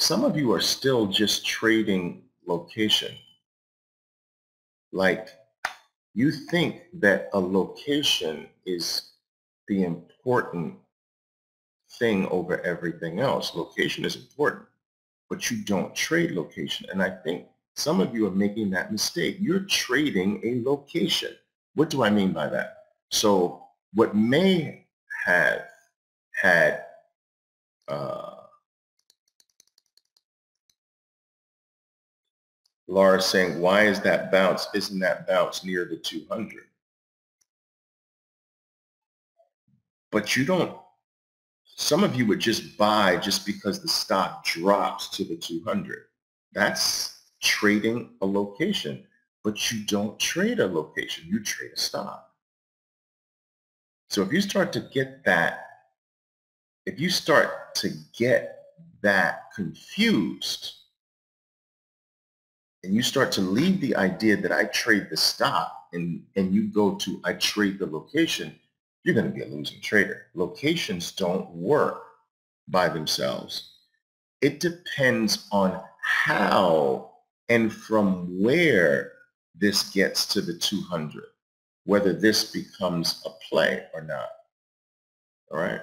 some of you are still just trading location. Like, you think that a location is the important thing over everything else. Location is important, but you don't trade location. And I think some of you are making that mistake. You're trading a location. What do I mean by that? So what may have had Laura saying, why is that bounce? Isn't that bounce near the 200? But you don't, some of you would just buy just because the stock drops to the 200. That's trading a location, but you don't trade a location, you trade a stock. So if you start to get that, if you start to get that confused, and you start to leave the idea that I trade the stock and you go to I trade the location, you're going to be a losing trader. Locations don't work by themselves. It depends on how and from where this gets to the 200, whether this becomes a play or not. All right.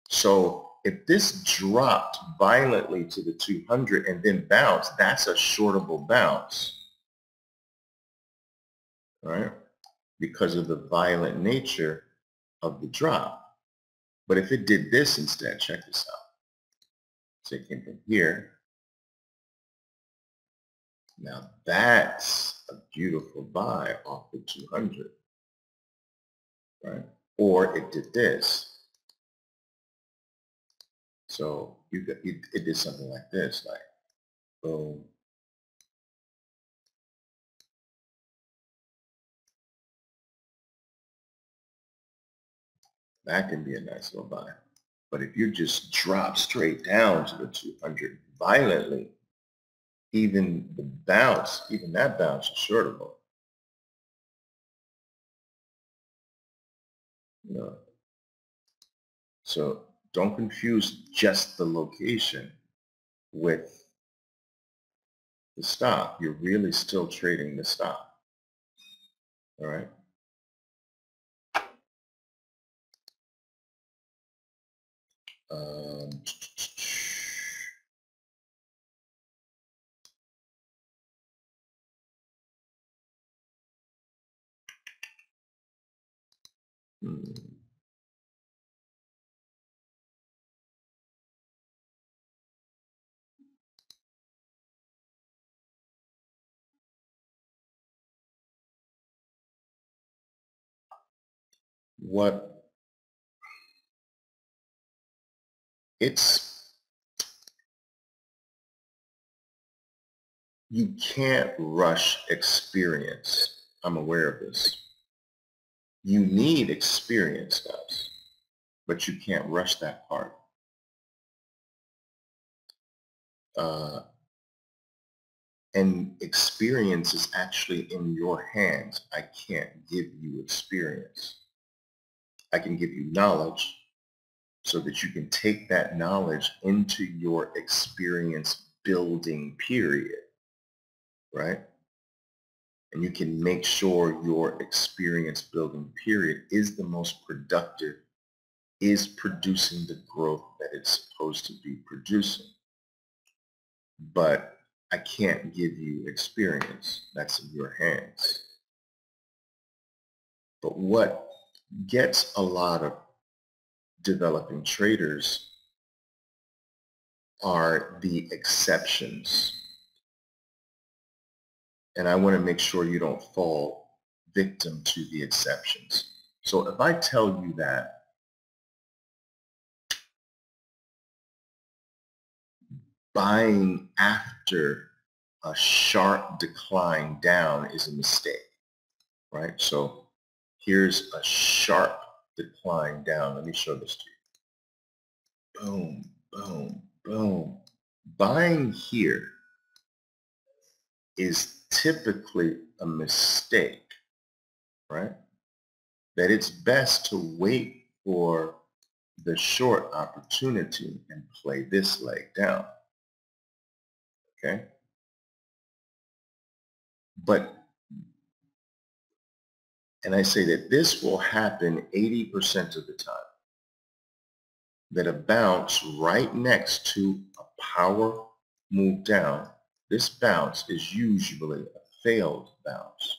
So if this dropped violently to the 200 and then bounced, that's a shortable bounce. All right. Because of the violent nature of the drop. But if it did this instead, check this out. So it came from here. Now that's a beautiful buy off the 200, right? Or it did this. So it did something like this, like boom. That can be a nice little buy. But if you just drop straight down to the 200 violently, even the bounce, even that bounce is shortable. You know? So don't confuse just the location with the stop. You're really still trading the stop. All right. Um, what it's, you can't rush experience. I'm aware of this. You need experience, guys, but you can't rush that part. And experience is actually in your hands. I can't give you experience. I can give you knowledge so that you can take that knowledge into your experience building period, right? And you can make sure your experience building period is the most productive, is producing the growth that it's supposed to be producing. But I can't give you experience. That's in your hands. But what gets a lot of developing traders are the exceptions. And I want to make sure you don't fall victim to the exceptions. So if I tell you that buying after a sharp decline down is a mistake, right? So here's a sharp decline down. Let me show this to you. Boom, boom, boom. Buying here is typically a mistake, right? That it's best to wait for the short opportunity and play this leg down. Okay. But, and I say that this will happen 80% of the time, that a bounce right next to a power move down, this bounce is usually a failed bounce.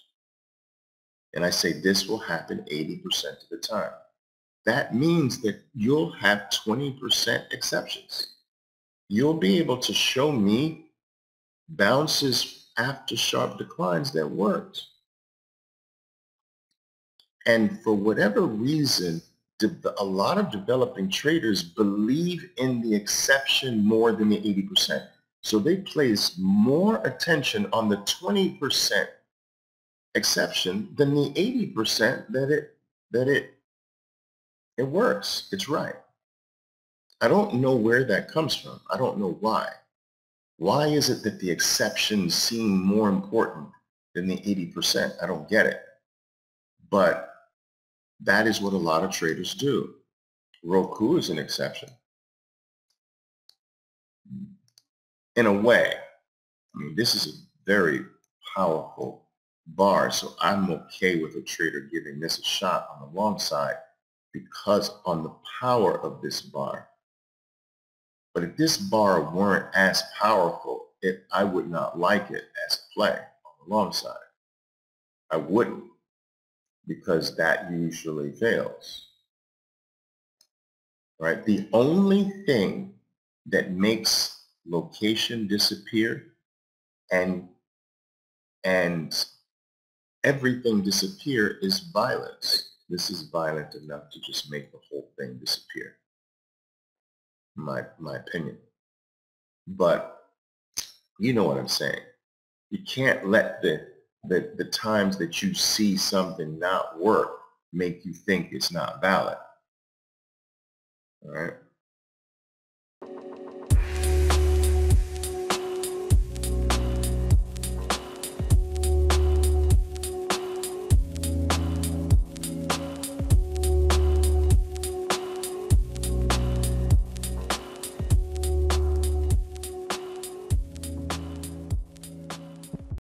And I say this will happen 80% of the time. That means that you'll have 20% exceptions. You'll be able to show me bounces after sharp declines that worked. And for whatever reason, a lot of developing traders believe in the exception more than the 80%. So they place more attention on the 20% exception than the 80% that it works. It's right. I don't know where that comes from. I don't know why. Why is it that the exceptions seem more important than the 80%? I don't get it. But that is what a lot of traders do. Roku is an exception. In a way, I mean, this is a very powerful bar, so I'm okay with a trader giving this a shot on the long side because on the power of this bar. But if this bar weren't as powerful, I would not like it as a play on the long side. I wouldn't, because that usually fails. Right? The only thing that makes location disappear and everything disappear is violence. This is violent enough to just make the whole thing disappear, my opinion. But you know what I'm saying. You can't let the times that you see something not work make you think it's not valid. All right.